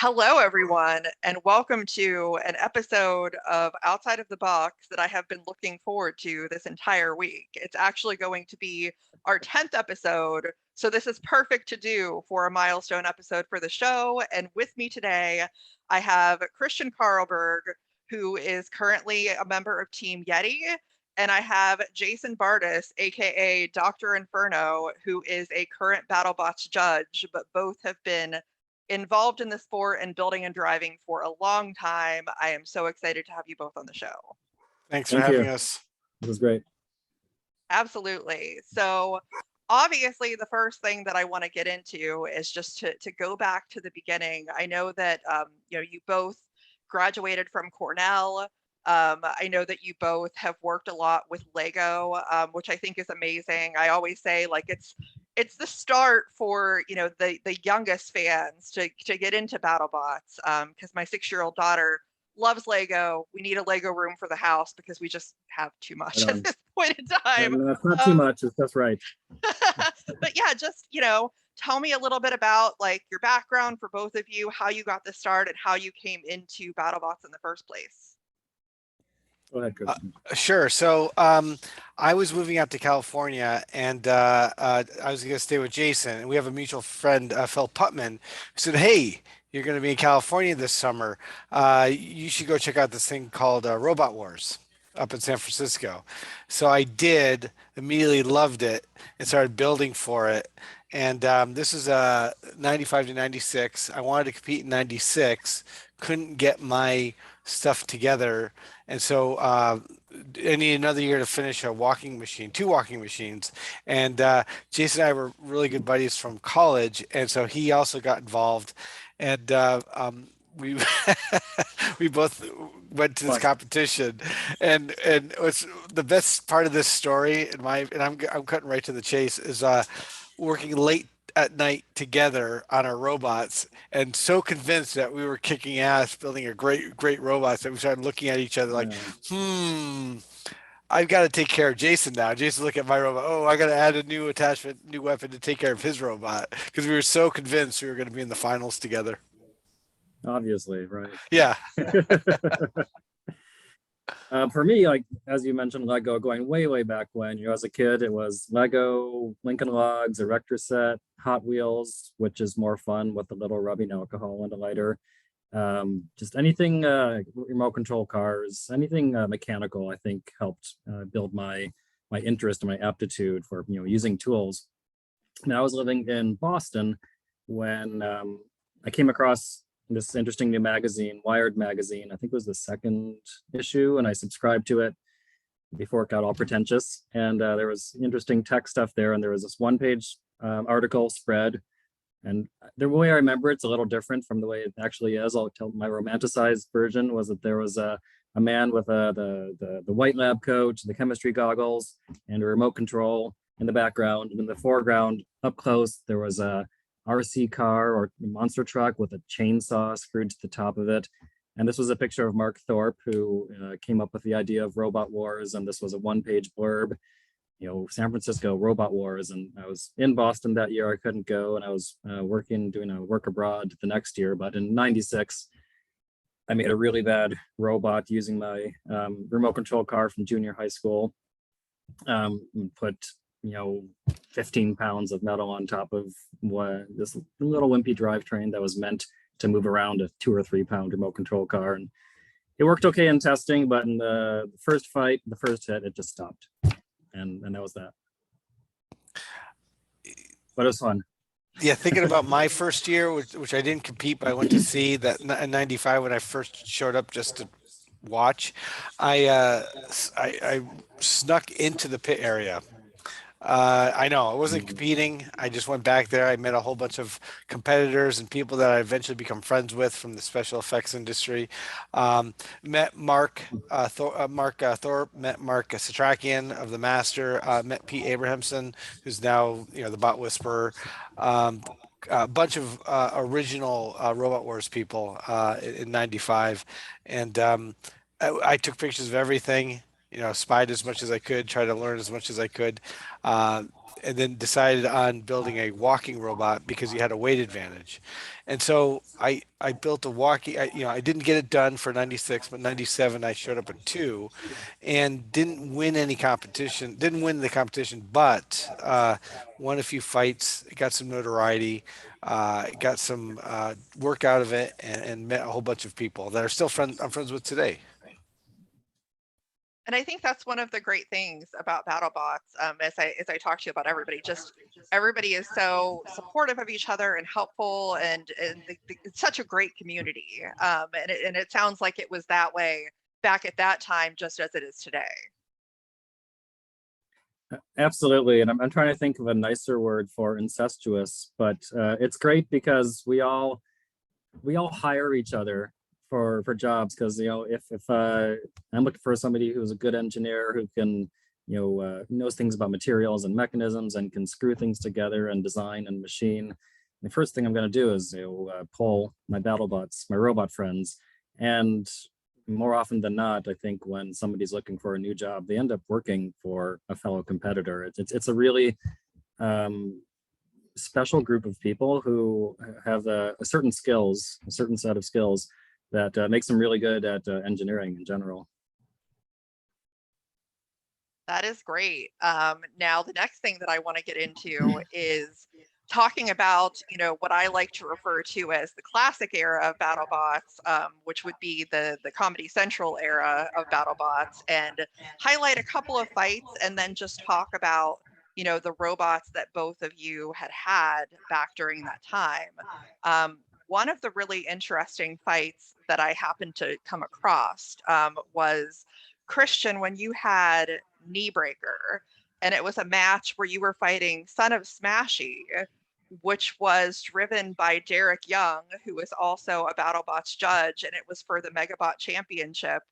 Hello, everyone, and welcome to an episode of Outside of the Box that I have been looking forward to this entire week. It's actually going to be our 10th episode, so this is perfect to do for a milestone episode for the show. And with me today, I have Christian Carlberg, who is currently a member of Team Yeti, and I have Jason Bardis, aka Dr. Inferno, who is a current Battlebots judge, but both have been involved in the sport and building and driving for a long time. I am so excited to have you both on the show. Thanks for having us. It was great. Absolutely. So obviously the first thing that I want to get into is just to go back to the beginning. I know that you both graduated from Cornell. I know that you both have worked a lot with Lego, which I think is amazing. I always say like it's the start for the youngest fans to get into BattleBots, because my 6-year-old daughter loves Lego. We need a Lego room for the house because we just have too much at this point in time. No, that's not too much. It's just right. But yeah, just tell me a little bit about like your background for both of you, how you got the start, and how you came into BattleBots in the first place. Go ahead, Christian. Sure. So I was moving out to California, and I was going to stay with Jason. And we have a mutual friend, Phil Putman, who said, "Hey, you're going to be in California this summer. You should go check out this thing called Robot Wars up in San Francisco." So I did, immediately loved it, and started building for it. And this is 95 to 96. I wanted to compete in 96, couldn't get my stuff together. And so I need another year to finish two walking machines. And Jason and I were really good buddies from college. And so he also got involved. And we we both went to this competition. And what's the best part of this story, I'm cutting right to the chase, is working late at night together on our robots, and so convinced that we were kicking ass building a great robots that we started looking at each other like, I've got to take care of Jason now. Jason look at my robot. Oh, I got to add a new attachment, new weapon to take care of his robot, because we were so convinced we were going to be in the finals together. Obviously, right. Yeah. For me, like as you mentioned, Lego, going way back when, as a kid, it was Lego, Lincoln Logs, Erector set, Hot Wheels, which is more fun with the little rubbing alcohol and a lighter. Just anything, remote control cars, anything mechanical, I think helped build my interest and my aptitude for using tools. And I was living in Boston when I came across this interesting new magazine, Wired magazine. I think it was the second issue, and I subscribed to it before it got all pretentious. And there was interesting tech stuff there, and there was this one-page article spread. And the way I remember it's a little different from the way it actually is. I'll tell my romanticized version was that there was a man with the white lab coat, the chemistry goggles, and a remote control in the background. And in the foreground, up close, there was a RC car or monster truck with a chainsaw screwed to the top of it. And this was a picture of Mark Thorpe, who came up with the idea of Robot Wars. And this was a one-page blurb, San Francisco Robot Wars. And I was in Boston that year. I couldn't go, and I was doing a work abroad the next year. But in 96, I made a really bad robot using my remote control car from junior high school. Put 15 pounds of metal on top of this little wimpy drivetrain that was meant to move around a 2 or 3 pound remote control car. And it worked okay in testing, but in the first fight, the first hit, it just stopped. And that was that. But it was fun. Yeah, thinking about my first year, which I didn't compete, but I went to see that in 95 when I first showed up just to watch. I snuck into the pit area. I know I wasn't competing. I just went back there. I met a whole bunch of competitors and people that I eventually become friends with from the special effects industry. Met Mark Thorpe, met Mark Satrakian of the Master, met Pete Abrahamson, who's now, the Bot Whisperer. A bunch of original Robot Wars people in 95. And I took pictures of everything. spied as much as I could, tried to learn as much as I could, uh, and then decided on building a walking robot because he had a weight advantage. And so I built a walking. I didn't get it done for 96, but 97 I showed up at two, and didn't win any competition. Didn't win the competition, but won a few fights. Got some notoriety. Got some work out of it, and met a whole bunch of people that are still I'm friends with today. And I think that's one of the great things about BattleBots. As I talk to you about everybody, just everybody is so supportive of each other and helpful, and it's such a great community. And it sounds like it was that way back at that time, just as it is today. Absolutely, and I'm trying to think of a nicer word for incestuous, but it's great because we all hire each other for jobs, because if I'm looking for somebody who's a good engineer who can knows things about materials and mechanisms and can screw things together and design and machine, the first thing I'm going to do is pull my BattleBots, my robot friends. And more often than not, I think when somebody's looking for a new job, they end up working for a fellow competitor. It's a really special group of people who have a certain set of skills that makes them really good at engineering in general. That is great. Now, the next thing that I want to get into is talking about, what I like to refer to as the classic era of BattleBots, which would be the Comedy Central era of BattleBots, and highlight a couple of fights, and then just talk about, the robots that both of you had back during that time. One of the really interesting fights that I happened to come across was Christian, when you had Kneebreaker, and it was a match where you were fighting Son of Smashy, which was driven by Derek Young, who was also a BattleBots judge, and it was for the Megabot Championship.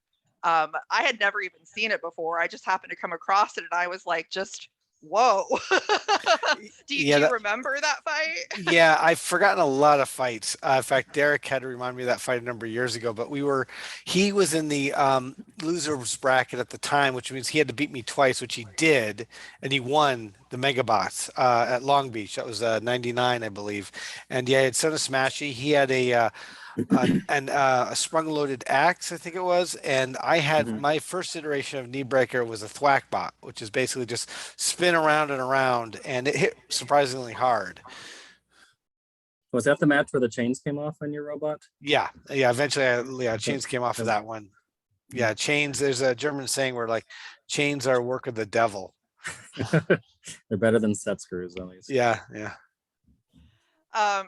I had never even seen it before. I just happened to come across it, and I was like, just whoa. Do you remember that fight? Yeah, I've forgotten a lot of fights. In fact, Derek had to remind me of that fight a number of years ago, but he was in the losers bracket at the time, which means he had to beat me twice, which he did, and he won the Megabots at Long Beach. That was 99, I believe. And yeah, he had Son of Smashy. He had a sprung loaded axe, I think it was, and I had my first iteration of Kneebreaker was a thwackbot, which is basically just spin around and around, and it hit surprisingly hard. Was that the match where the chains came off on your robot? Yeah. Eventually, chains came off of that one. Yeah, chains. There's a German saying where like chains are work of the devil. They're better than set screws, at least. Yeah.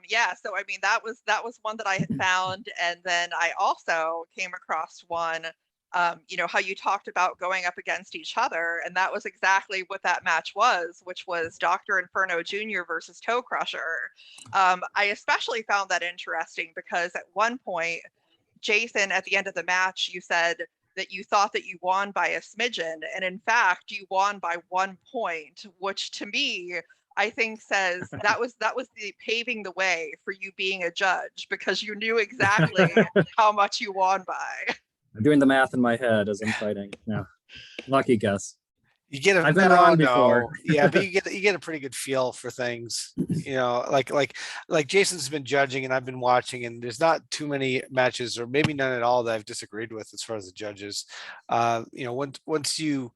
Yeah, so I mean that was one that I had found, and then I also came across one, how you talked about going up against each other, and that was exactly what that match was, which was Dr. Inferno Jr. versus Toe Crusher. I especially found that interesting because at one point, Jason, at the end of the match, you said that you thought that you won by a smidgen, and in fact, you won by 1 point, which to me, I think says that was the paving the way for you being a judge, because you knew exactly how much you won by. I'm doing the math in my head as I'm fighting. Yeah, lucky guess. You get I've been wrong before. Yeah, but you get a pretty good feel for things. Like Jason's been judging and I've been watching, and there's not too many matches, or maybe none at all, that I've disagreed with as far as the judges. Once you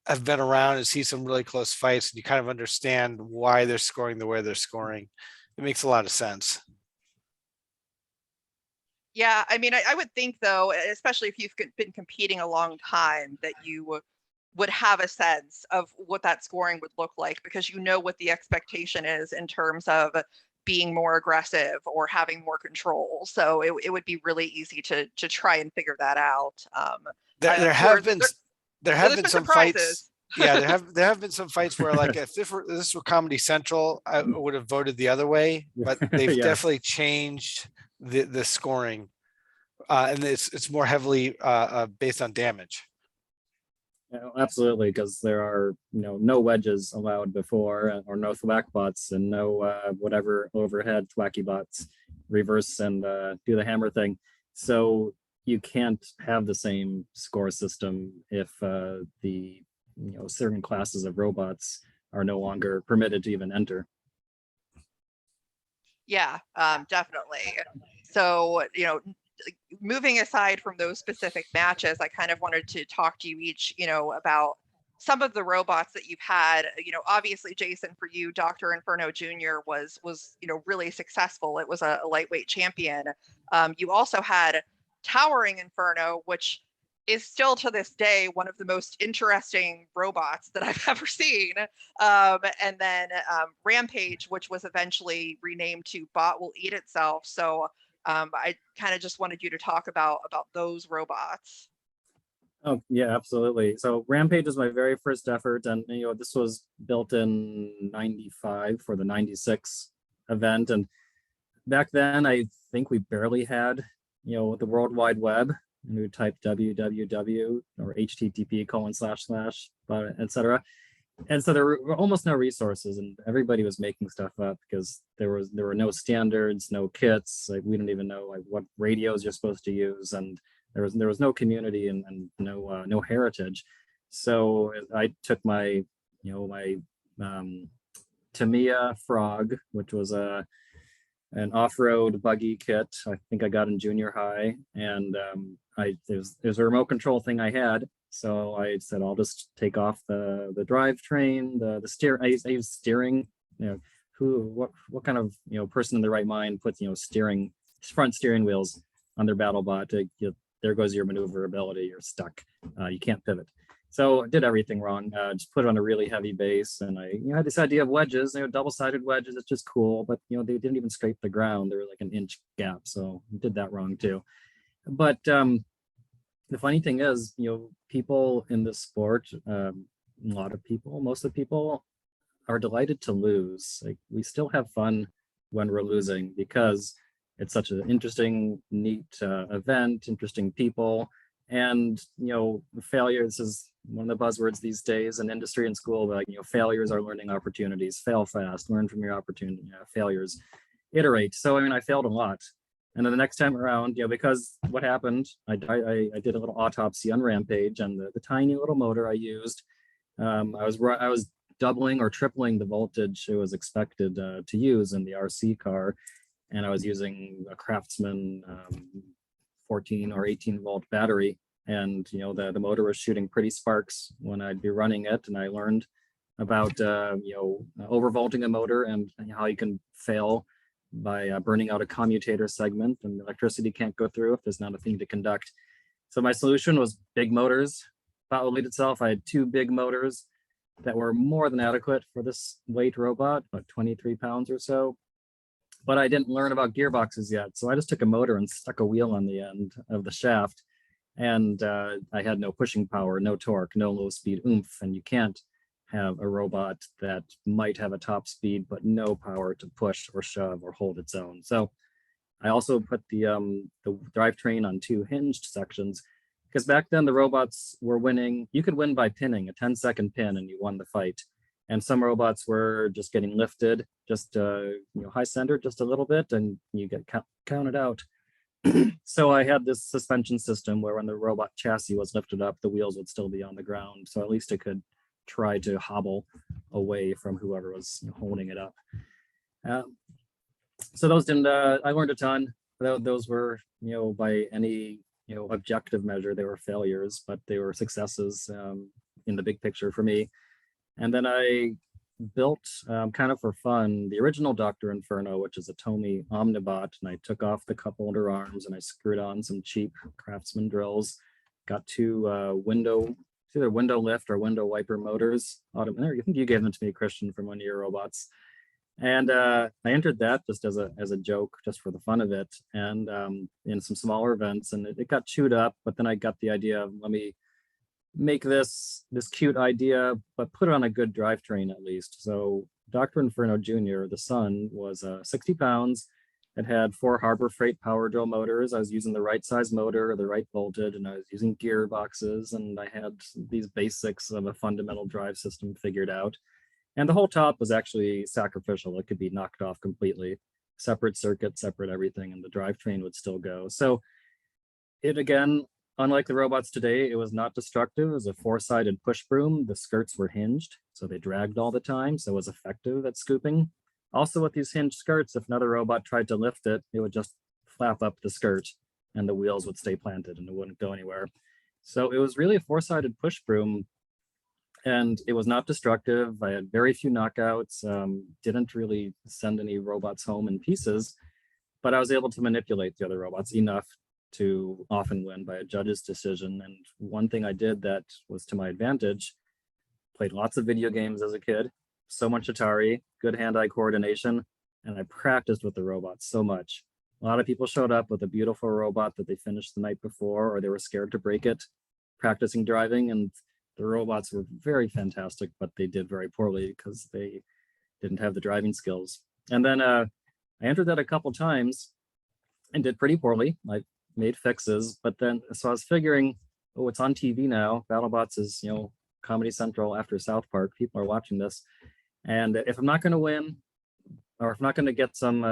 have been around and see some really close fights, and you kind of understand why they're scoring the way they're scoring, it makes a lot of sense. Yeah, I mean, I would think though, especially if you've been competing a long time, that you would have a sense of what that scoring would look like, because you know what the expectation is in terms of being more aggressive or having more control. So it would be really easy to try and figure that out. There have been some surprises. Fights. Yeah, there have been some fights where, like, if this were Comedy Central, I would have voted the other way, but they've Yes. definitely changed the scoring, and it's more heavily based on damage. Absolutely, because there are no wedges allowed before, or no thwackbots, and no whatever overhead thwacky bots reverse and do the hammer thing. So you can't have the same score system if the certain classes of robots are no longer permitted to even enter. Yeah, definitely. So, moving aside from those specific matches, I kind of wanted to talk to you each, about some of the robots that you've had. Obviously, Jason, for you, Dr. Inferno Jr. was really successful. It was a lightweight champion. You also had Towering Inferno, which is still to this day one of the most interesting robots that I've ever seen. And then Rampage, which was eventually renamed to Bot Will Eat Itself. So I kind of just wanted you to talk about those robots. Oh yeah, absolutely. So Rampage is my very first effort, and this was built in '95 for the '96 event, and back then I think we barely had the World Wide Web, and we would type www or http:// etc. And so there were almost no resources, and everybody was making stuff up because there were no standards, no kits. Like we didn't even know like what radios you're supposed to use, and there was no community and no heritage. So I took my Tamiya Frog, which was an off-road buggy kit. I think I got in junior high, and it was a remote control thing I had. So I said I'll just take off the drivetrain, the steer. I use steering. What kind of person in the right mind puts front steering wheels on their BattleBot? There goes your maneuverability. You're stuck. You can't pivot. So I did everything wrong. Just put it on a really heavy base, and I had this idea of wedges. Double-sided wedges. It's just cool, but they didn't even scrape the ground. They were like an inch gap, so I did that wrong too. But the funny thing is, people in this sport, most of the people are delighted to lose. Like we still have fun when we're losing because it's such an interesting, neat event, interesting people. And, failure, this is one of the buzzwords these days in industry and school, but failures are learning opportunities. Fail fast, learn from your opportunity, failures, iterate. So, I failed a lot. And then the next time around, because what happened, I did a little autopsy on Rampage, and the tiny little motor I used, I was doubling or tripling the voltage it was expected to use in the RC car. And I was using a Craftsman 14 or 18 volt battery, and the motor was shooting pretty sparks when I'd be running it. And I learned about overvolting a motor and how you can fail by burning out a commutator segment, and electricity can't go through if there's not a thing to conduct. So my solution was big motors. Bot Will Eat Itself, I had two big motors that were more than adequate for this weight robot, about 23 pounds or so. But I didn't learn about gearboxes yet. So I just took a motor and stuck a wheel on the end of the shaft. And I had no pushing power, no torque, no low speed oomph. And you can't have a robot that might have a top speed, but no power to push or shove or hold its own. So I also put the drivetrain on two hinged sections, because back then the robots were winning. You could win by pinning a 10-second pin and you won the fight. And some robots were just getting lifted, just high centered just a little bit, and you get counted out. So I had this suspension system where when the robot chassis was lifted up, the wheels would still be on the ground. So at least it could try to hobble away from whoever was holding it up. So those didn't, I learned a ton. Those were, by any, objective measure, they were failures, but they were successes in the big picture for me. And then I built, kind of for fun, the original Dr. Inferno, which is a Tomy Omnibot, and I took off the cup holder arms and I screwed on some cheap Craftsman drills, got two either window lift or window wiper motors. I think you gave them to me, Christian, from one of your robots. And I entered that just as a joke, just for the fun of it, and in some smaller events, and it got chewed up. But then I got the idea of, let me make this cute idea, but put it on a good drivetrain at least. So Dr. Inferno Jr., the son, was 60 pounds. It had 4 Harbor Freight power drill motors. I was using the right size motor, the right voltage, and I was using gearboxes, and I had these basics of a fundamental drive system figured out. And the whole top was actually sacrificial. It could be knocked off completely, separate circuit, separate everything, and the drivetrain would still go. So It again, unlike the robots today, it was not destructive. It was a four-sided push broom. The skirts were hinged, so they dragged all the time, so it was effective at scooping. Also, with these hinged skirts, if another robot tried to lift it, it would just flap up the skirt and the wheels would stay planted and it wouldn't go anywhere. So it was really a four-sided push broom, and it was not destructive. I had very few knockouts, didn't really send any robots home in pieces, but I was able to manipulate the other robots enough to often win by a judge's decision. And one thing I did that was to my advantage, played lots of video games as a kid, so much Atari, good hand-eye coordination, and I practiced with the robots so much. A lot of people showed up with a beautiful robot that they finished the night before, or they were scared to break it, practicing driving, and the robots were very fantastic, but they did very poorly because they didn't have the driving skills. And then I entered that a couple times and did pretty poorly. I made fixes, but then, so I was figuring, oh, it's on TV now. Battlebots is, Comedy Central after South Park. People are watching this. And if I'm not going to win, or if I'm not going to get some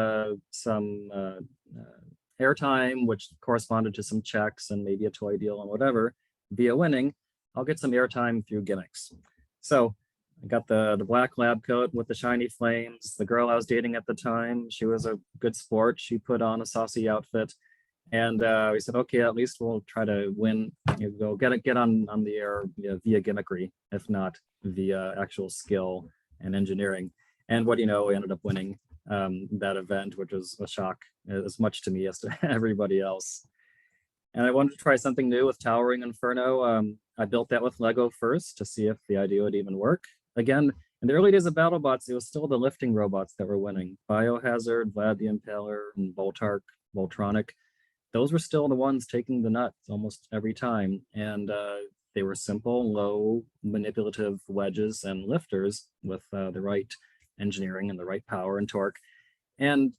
airtime, which corresponded to some checks and maybe a toy deal and whatever, via winning, I'll get some airtime through gimmicks. So I got the black lab coat with the shiny flames. The girl I was dating at the time, she was a good sport. She put on a saucy outfit. And we said, okay, at least we'll try to win. Go get on the air via gimmickry, if not via actual skill and engineering. And what do you know, we ended up winning that event, which was a shock as much to me as to everybody else. And I wanted to try something new with Towering Inferno. I built that with Lego first to see if the idea would even work. Again, in the early days of BattleBots, it was still the lifting robots that were winning. Biohazard, Vlad the Impaler, and Voltronic. Those were still the ones taking the nuts almost every time. And they were simple, low, manipulative wedges and lifters with the right engineering and the right power and torque. And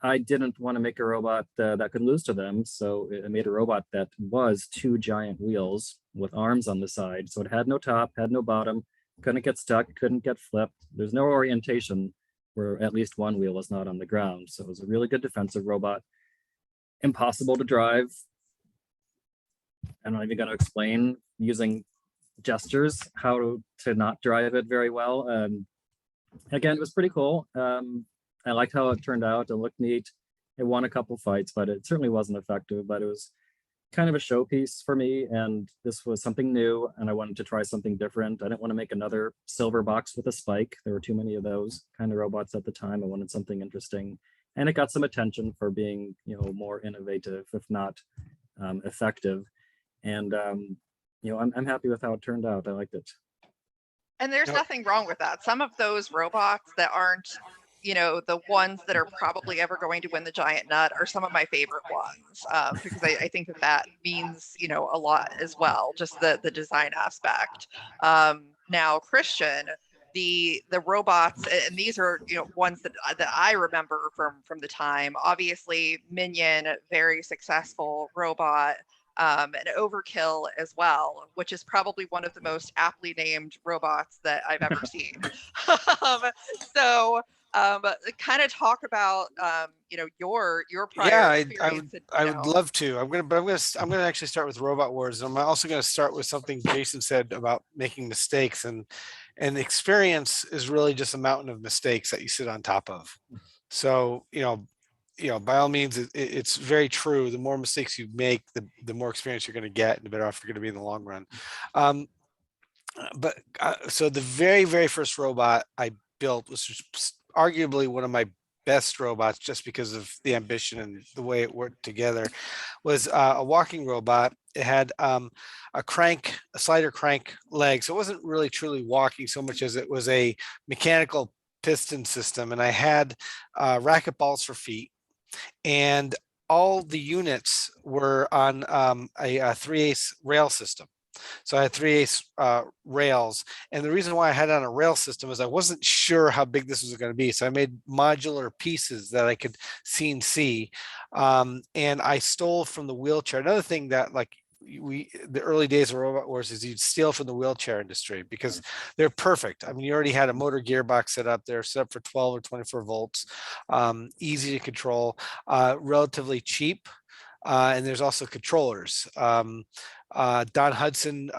I didn't want to make a robot that could lose to them. So I made a robot that was two giant wheels with arms on the side. So it had no top, had no bottom, couldn't get stuck, couldn't get flipped. There's no orientation where at least one wheel was not on the ground. So it was a really good defensive robot. Impossible to drive. I'm not even going to explain using gestures how to not drive it very well. Again, it was pretty cool. I liked how it turned out. It looked neat. It won a couple fights, but it certainly wasn't effective. But it was kind of a showpiece for me, and this was something new, and I wanted to try something different. I didn't want to make another silver box with a spike. There were too many of those kind of robots at the time. I wanted something interesting, and it got some attention for being, more innovative, if not effective. And I'm happy with how it turned out. I liked it. And there's nothing wrong with that. Some of those robots that aren't, the ones that are probably ever going to win the giant nut are some of my favorite ones, because I think that means, a lot as well, just the design aspect. Now, Christian, the robots, and these are, ones that I remember from the time. Obviously, Minion, very successful robot. And Overkill as well, which is probably one of the most aptly named robots that I've ever seen. So kind of talk about your prior experience. I would love to. I'm gonna actually start with Robot Wars. I'm also gonna start with something Jason said about making mistakes, and experience is really just a mountain of mistakes that you sit on top of. So by all means, it's very true. The more mistakes you make, the more experience you're going to get, and the better off you're going to be in the long run. So the very, very first robot I built was arguably one of my best robots, just because of the ambition and the way it worked together, was a walking robot. It had a slider crank leg. So it wasn't really truly walking so much as it was a mechanical piston system. And I had racket balls for feet. And all the units were on a 3/8 rail system. So I had 3/8 rails. And the reason why I had it on a rail system is I wasn't sure how big this was going to be. So I made modular pieces that I could CNC. And I stole from the wheelchair. Another thing that the early days of Robot Wars is you'd steal from the wheelchair industry because they're perfect. I mean, you already had a motor gearbox set up there, set up for 12 or 24 volts, easy to control, relatively cheap. and there's also controllers. Don Hudson,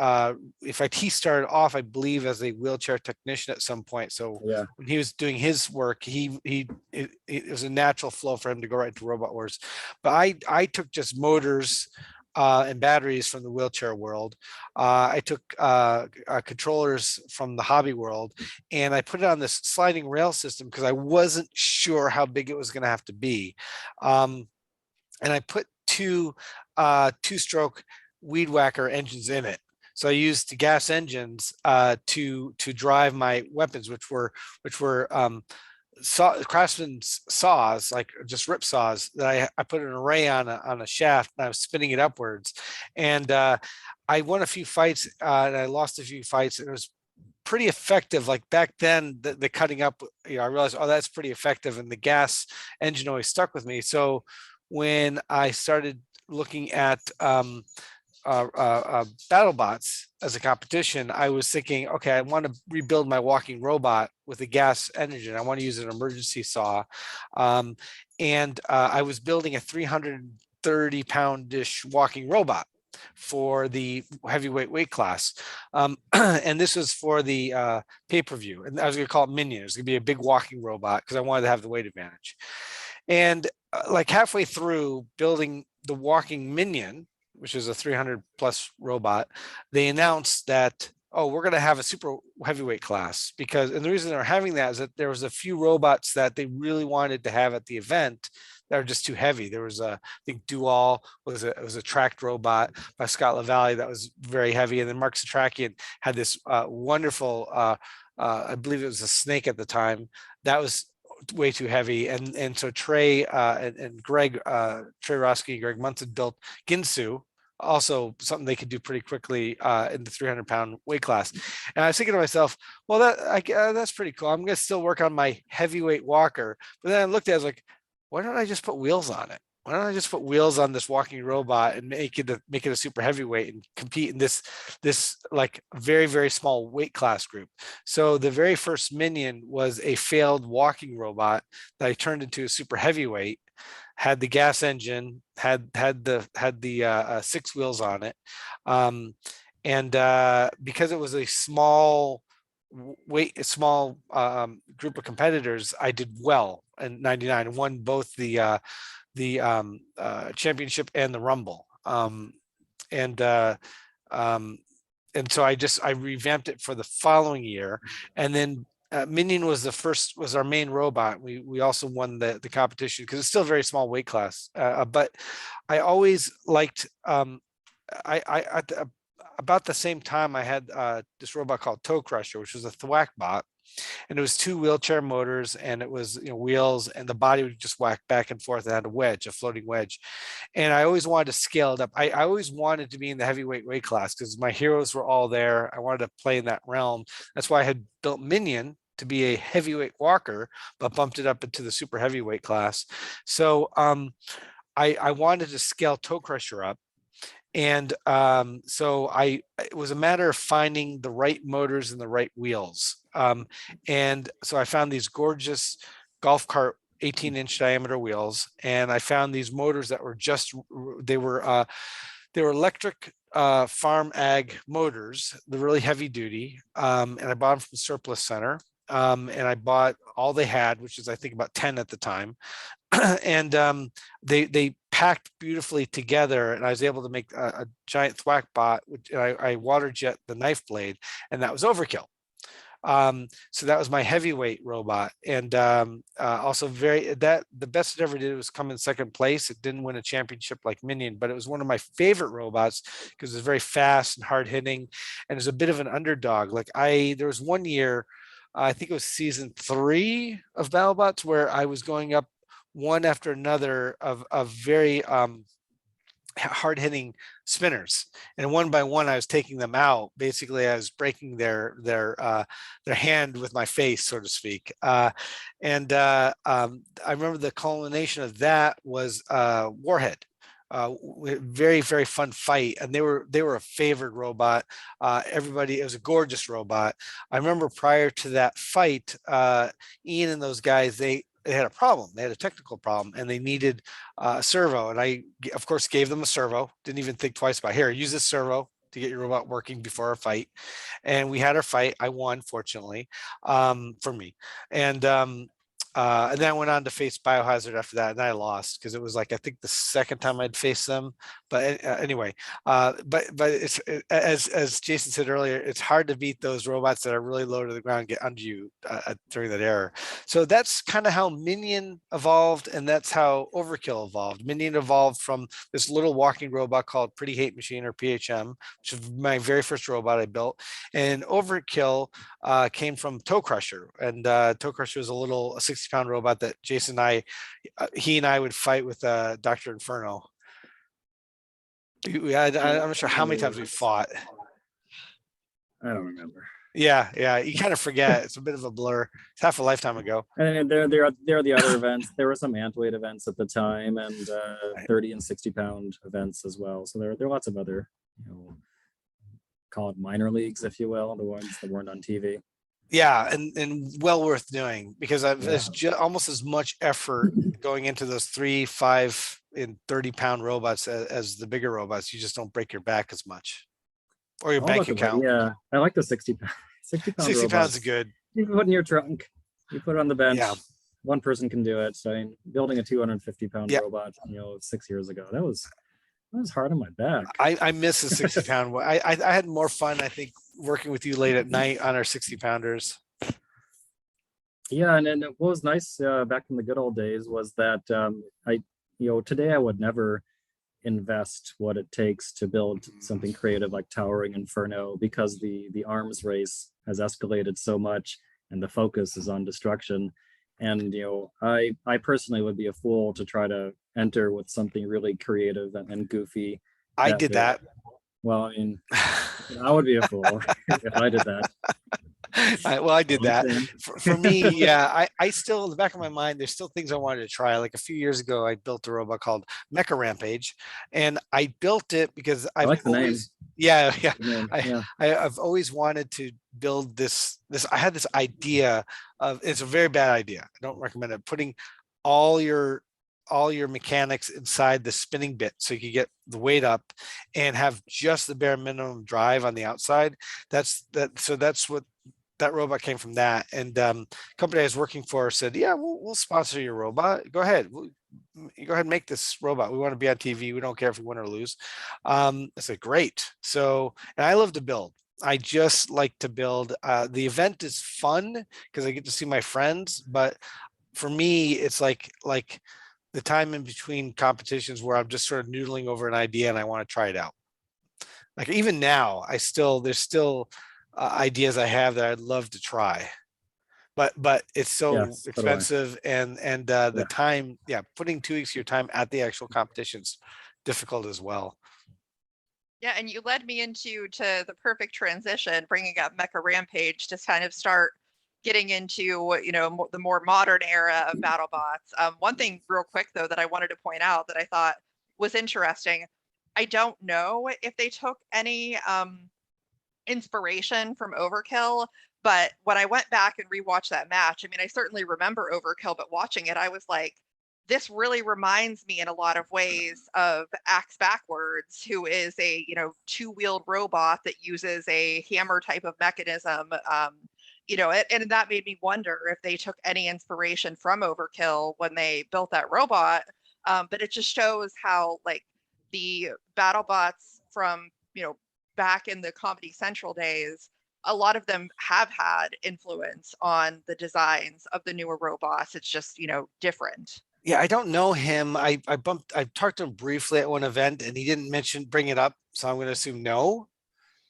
in fact, he started off, I believe, as a wheelchair technician at some point. So Yeah. when he was doing his work, it was a natural flow for him to go right into Robot Wars. But I took just motors and batteries from the wheelchair world. I took controllers from the hobby world, and I put it on this sliding rail system because I wasn't sure how big it was going to have to be. And I put two-stroke weed whacker engines in it. So I used the gas engines to drive my weapons, which were craftsman's saws, like just rip saws that I put an array on a shaft, and I was spinning it upwards. And I won a few fights and I lost a few fights, and it was pretty effective. Like back then, the cutting up, I realized, oh, that's pretty effective, and the gas engine always stuck with me. So when I started looking at Battlebots as a competition, I was thinking, okay, I want to rebuild my walking robot with a gas engine. I want to use an emergency saw. And I was building a 330-pound-ish walking robot for the heavyweight weight class. And this was for the pay-per-view. And I was going to call it Minion. It was going to be a big walking robot because I wanted to have the weight advantage. And like halfway through building the walking Minion, which is a 300 plus robot, they announced that, oh, we're going to have a super heavyweight class, because, and the reason they're having that is that there was a few robots that they really wanted to have at the event that were just too heavy. There was I think Dual was a tracked robot by Scott LaValle that was very heavy. And then Mark Satrakian had this wonderful, I believe it was a snake at the time, that was way too heavy. And so Trey and Greg, Trey Roski and Greg Munson built Ginsu, also something they could do pretty quickly in the 300-pound weight class. And I was thinking to myself, well, that's pretty cool. I'm going to still work on my heavyweight walker. But then I looked at it, I was like, why don't I just put wheels on it? Why don't I just put wheels on this walking robot and make it a super heavyweight and compete in this like very, very small weight class group? So the very first Minion was a failed walking robot that I turned into a super heavyweight, had the gas engine, had the 6 wheels on it. And because it was a small group of competitors, I did well in '99 and won both the championship and the Rumble. And so I revamped it for the following year. And then Minion was our main robot. We also won the competition because it's still a very small weight class. But I always liked, about the same time I had this robot called Toe Crusher, which was a thwack bot. And it was 2 wheelchair motors, and it was wheels, and the body would just whack back and forth. It had a floating wedge. And I always wanted to scale it up. I always wanted to be in the heavyweight weight class because my heroes were all there. I wanted to play in that realm. That's why I had built Minion to be a heavyweight walker, but bumped it up into the super heavyweight class. So I wanted to scale Toe Crusher up. And so it was a matter of finding the right motors and the right wheels. And so I found these gorgeous golf cart 18-inch diameter wheels, and I found these motors that were they were electric farm ag motors. They're really heavy duty. And I bought them from Surplus Center. And I bought all they had, which is I think about 10 at the time. And they packed beautifully together, and I was able to make a giant thwack bot, which I water jet the knife blade, and that was Overkill. So that was my heavyweight robot. And also the best it ever did was come in second place. It didn't win a championship like Minion, but it was one of my favorite robots because it was very fast and hard hitting, and it was a bit of an underdog. Like there was one year, I think it was season 3 of Battlebots, where I was going up one after another of very hard-hitting spinners, and one by one I was taking them out. Basically, I was breaking their hand with my face, so to speak. And I remember the culmination of that was Warhead. Very, very fun fight, and they were a favored robot. It was a gorgeous robot. I remember prior to that fight, Ian and those guys, they had a problem. They had a technical problem, and they needed a servo. And I, of course, gave them a servo. Didn't even think twice about, here, use this servo to get your robot working before our fight. And we had our fight. I won, fortunately, for me. And then I went on to face Biohazard after that, and I lost because it was like, I think the second time I'd faced them. But anyway, but it's as Jason said earlier, it's hard to beat those robots that are really low to the ground, get under you during that era. So that's kind of how Minion evolved, and that's how Overkill evolved. Minion evolved from this little walking robot called Pretty Hate Machine, or PHM, which is my very first robot I built, and Overkill came from Toe Crusher, and Toe Crusher was a little 60-pound robot that Jason and I, he and I would fight with Dr. Inferno. I'm not sure how many times we fought. I don't remember. Yeah, you kind of forget. It's a bit of a blur. It's half a lifetime ago. And there are the other events. There were some ant-weight events at the time, and 30 and 60-pound events as well. So there are lots of other, call it minor leagues, if you will, the ones that weren't on TV. Yeah, and well worth doing, because there's almost as much effort going into those 3, 5, and 30-pound robots as the bigger robots. You just don't break your back as much, or your bank account. Yeah, I like the 60-pound. 60 pounds is good. You put it in your trunk. You put it on the bench. Yeah. One person can do it. So, I mean, building a 250-pound robot, 6 years ago, that was hard on my back. I miss the 60-pound one. I had more fun, I think, working with you late at night on our 60-pounders. Yeah, and then what was nice back in the good old days was that today I would never invest what it takes to build something creative like Towering Inferno, because the arms race has escalated so much and the focus is on destruction. And I personally would be a fool to try to enter with something really creative and goofy. I did that. Well, I mean, I would be a fool if I did that. I did that. For me, yeah, I still, in the back of my mind, there's still things I wanted to try. Like a few years ago, I built a robot called Mecha Rampage, and I built it because I like the name. Yeah. Yeah. I've always wanted to build this. I had this idea of, it's a very bad idea. I don't recommend it. Putting all your mechanics inside the spinning bit so you could get the weight up and have just the bare minimum drive on the outside. That's what that robot came from. That, and company I was working for said, yeah, we'll sponsor your robot. Go ahead. You go ahead and make this robot. We want to be on TV. We don't care if we win or lose. I said, great. So, and I love to build. I just like to build. The event is fun because I get to see my friends, but for me, it's like the time in between competitions where I'm just sort of noodling over an idea and I want to try it out. Like even now, there's still ideas I have that I'd love to try, but it's so expensive, and the time, putting 2 weeks of your time at the actual competition's difficult as well. Yeah, and you led me into the perfect transition, bringing up Mecha Rampage to kind of start getting into the more modern era of BattleBots. One thing real quick though that I wanted to point out that I thought was interesting, I don't know if they took any inspiration from Overkill, but when I went back and rewatched that match, I mean, I certainly remember Overkill, but watching it, I was like, this really reminds me in a lot of ways of Axe Backwards, who is a two-wheeled robot that uses a hammer type of mechanism. And that made me wonder if they took any inspiration from Overkill when they built that robot. But it just shows how like the BattleBots from back in the Comedy Central days, a lot of them have had influence on the designs of the newer robots. It's just different. Yeah, I don't know him. I talked to him briefly at one event, and he didn't bring it up, so I'm going to assume no.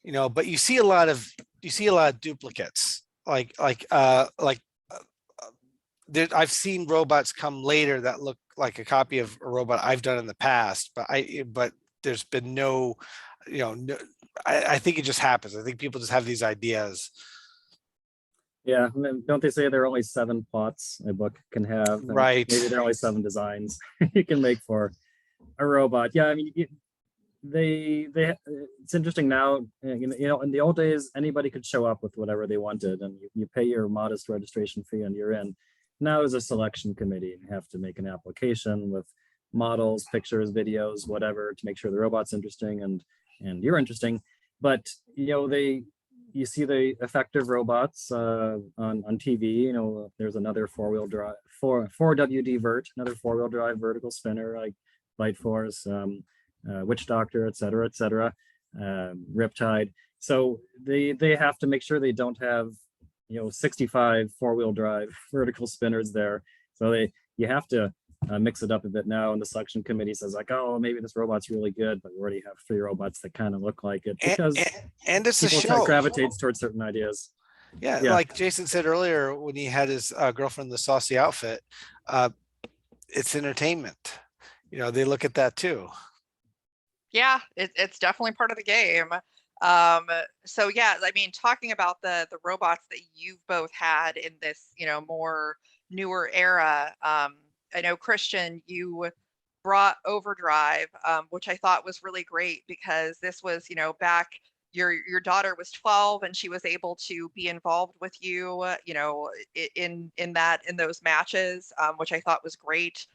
But you see a lot of duplicates. I've seen robots come later that look like a copy of a robot I've done in the past, but there's been no, I think it just happens. I think people just have these ideas. Yeah, don't they say there are only 7 plots a book can have? Right. Maybe there are only 7 designs you can make for a robot. Yeah, I mean, it's interesting now. In the old days, anybody could show up with whatever they wanted, and you pay your modest registration fee and you're in. Now there's a selection committee, and you have to make an application with models, pictures, videos, whatever, to make sure the robot's interesting and you're interesting. But you see the effective robots on TV. There's another 4WD vert, another 4-wheel drive vertical spinner like Light Force, Witch Doctor, et cetera, Riptide. So they have to make sure they don't have 65 4-wheel drive vertical spinners there. So you have to mix it up a bit now. And the selection committee says like, oh, maybe this robot's really good, but we already have 3 robots that kind of look like it, because and it's a people show. gravitates towards certain ideas. Yeah, like Jason said earlier, when he had his girlfriend in the saucy outfit, it's entertainment. They look at that too. Yeah, it's definitely part of the game. So yeah, I mean, talking about the robots that you've both had in this, more newer era, I know, Christian, you brought Overdrive, which I thought was really great, because this was, back, your daughter was 12 and she was able to be involved with you, in those matches, which I thought was great.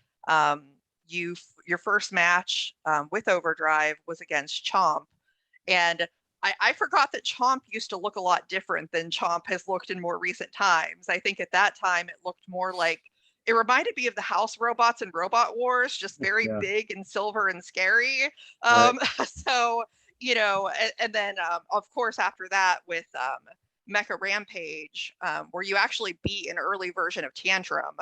Your first match with Overdrive was against Chomp, and I forgot that Chomp used to look a lot different than Chomp has looked in more recent times. I think at that time it looked more like, it reminded me of the house robots in Robot Wars, just very big and silver and scary. Right. So, and then of course after that with Mecha Rampage, where you actually beat an early version of Tantrum.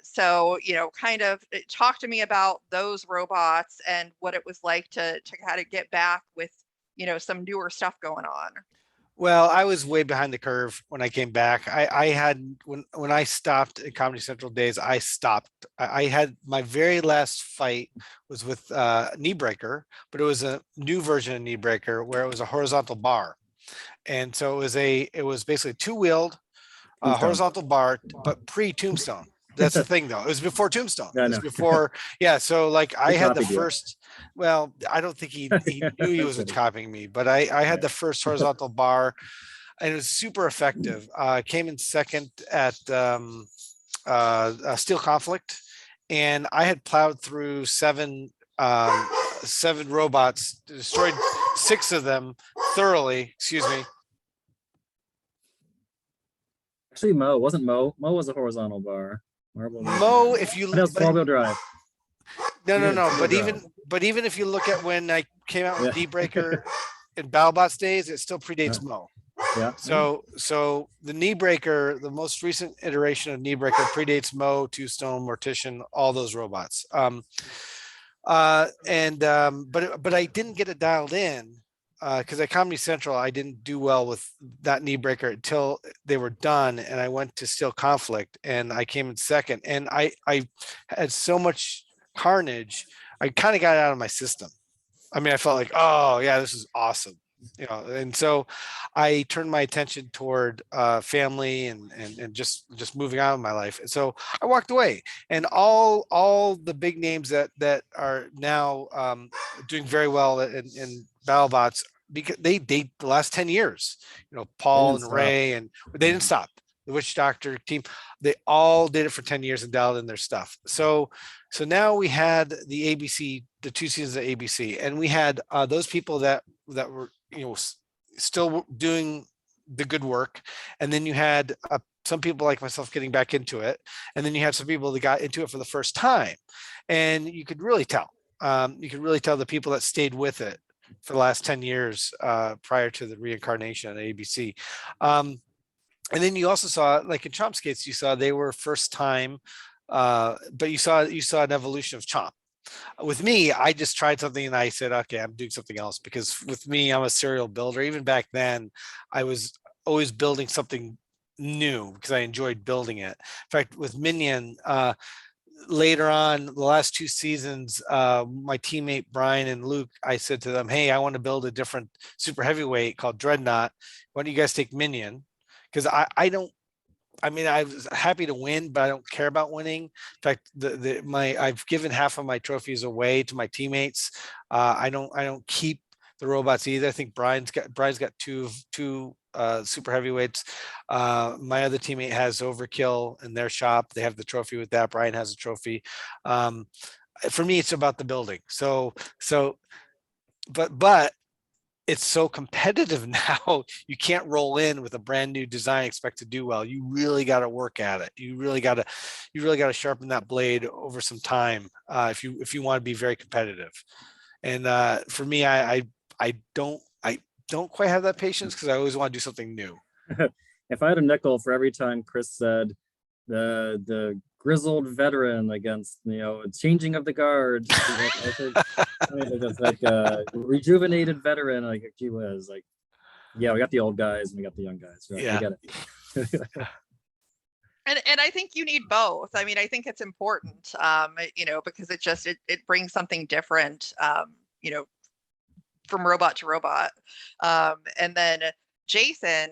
So, kind of talk to me about those robots and what it was like to kind of get back with, some newer stuff going on. Well, I was way behind the curve when I came back. I had, when I stopped at Comedy Central days, I stopped. I had my very last fight was with Knee Breaker, but it was a new version of Knee Breaker where it was a horizontal bar. And so it was basically 2-wheeled horizontal bar, but pre-Tombstone. That's the thing, though. It was before Tombstone. It was before, So like I had the first. Well, I don't think he knew he was copying me, but I had the first horizontal bar, and it was super effective. Came in second at Steel Conflict, and I had plowed through 7 robots, destroyed 6 of them thoroughly. Excuse me. Actually, Mo was a horizontal bar. Mo, if you look, 4-wheel drive. No. But even if you look at when I came out with Knee-Breaker in Battlebots days, it still predates Mo. Yeah. So the Knee-Breaker, the most recent iteration of Knee-Breaker predates Mo, Tombstone, Mortician, all those robots. But I didn't get it dialed in. Because at Comedy Central, I didn't do well with that Knee Breaker until they were done, and I went to Steel Conflict, and I came in second, and I had so much carnage, I kind of got it out of my system. I mean, I felt like, oh yeah, this is awesome, and so I turned my attention toward family and just moving on in my life, and so I walked away. And all the big names that are now doing very well in Battlebots, because they the last 10 years, Paul and Ray, and they didn't stop. The Witch Doctor team, they all did it for 10 years and dialed in their stuff. So now we had the ABC, the 2 seasons of ABC, and we had those people that were still doing the good work, and then you had some people like myself getting back into it, and then you had some people that got into it for the first time, and you could really tell. The people that stayed with it for the last 10 years prior to the reincarnation on ABC. And then you also saw, like in Chomp's case, you saw they were first time, but you saw an evolution of Chomp. With me, I just tried something and I said, okay, I'm doing something else, because with me, I'm a serial builder. Even back then, I was always building something new because I enjoyed building it. In fact, with Minion, later on, the last 2 seasons, my teammate Brian and Luke, I said to them, hey, I want to build a different super heavyweight called Dreadnought. Why don't you guys take Minion? Because I was happy to win, but I don't care about winning. In fact, I've given half of my trophies away to my teammates. I don't keep the robots either. I think Brian's got 2 super heavyweights. My other teammate has Overkill in their shop. They have the trophy with that. Brian has a trophy. For me, it's about the building. But it's so competitive now. You can't roll in with a brand new design, expect to do well. You really got to work at it. You really got to sharpen that blade over some time if you want to be very competitive. And for me, I don't quite have that patience because I always want to do something new. If I had a nickel for every time Chris said the grizzled veteran against changing of the guard, it's like a rejuvenated veteran, like gee whiz, like yeah, we got the old guys and we got the young guys, right? Yeah. We get it. And I think you need both. I mean, I think it's important, because it brings something different, from robot to robot. And then Jason,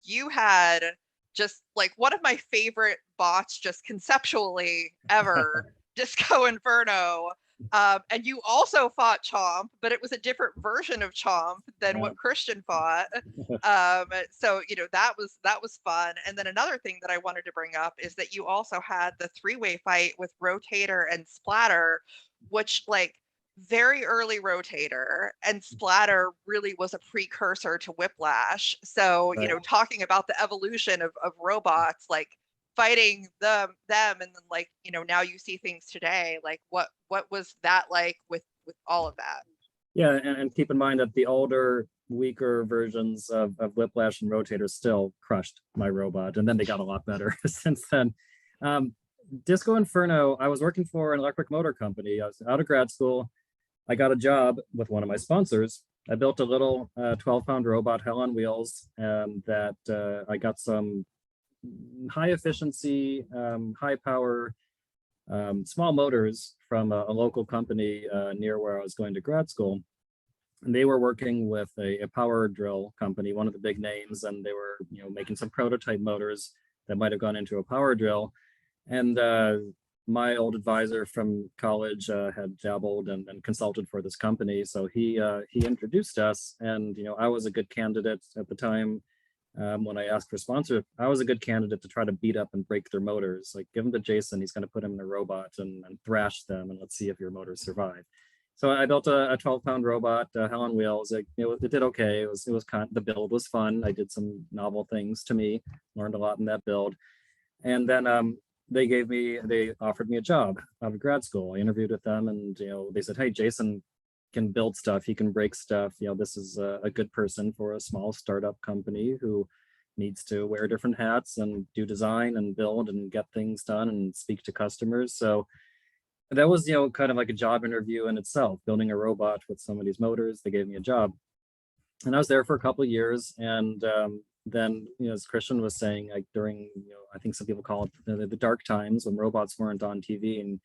you had just like one of my favorite bots just conceptually ever, Disco Inferno. And you also fought Chomp, but it was a different version of Chomp than what Christian fought. So that was fun. And then another thing that I wanted to bring up is that you also had the three-way fight with Rotator and Splatter, which like very early Rotator and Splatter really was a precursor to Whiplash. So Right. Talking about the evolution of robots, like fighting them and then like now you see things today, like what was that like with all of that? Yeah, and keep in mind that the older, weaker versions of Whiplash and Rotator still crushed my robot, and then they got a lot better since then. Disco Inferno, I was working for an electric motor company. I was out of grad school. I got a job with one of my sponsors. I built a little 12-pound robot, hell on wheels, that I got some high efficiency, high power, small motors from a local company near where I was going to grad school. And they were working with a power drill company, one of the big names, and they were making some prototype motors that might have gone into a power drill. And my old advisor from college had dabbled and consulted for this company, so he introduced us, and I was a good candidate at the time. When I asked for sponsorship, I was a good candidate to try to beat up and break their motors. Like, give them to Jason, he's going to put him in a robot and thrash them, and let's see if your motors survive. So I built a 12-pound robot, hell on wheels. It did okay. It was the build was fun. I did some novel things to me, learned a lot in that build, and then they offered me a job out of grad school. I interviewed with them, and they said, hey, Jason can build stuff, he can break stuff. This is a good person for a small startup company who needs to wear different hats and do design and build and get things done and speak to customers. So that was kind of like a job interview in itself, building a robot with somebody's motors. They gave me a job, and I was there for a couple of years. And then as Christian was saying, like during I think some people call it the dark times when robots weren't on TV, and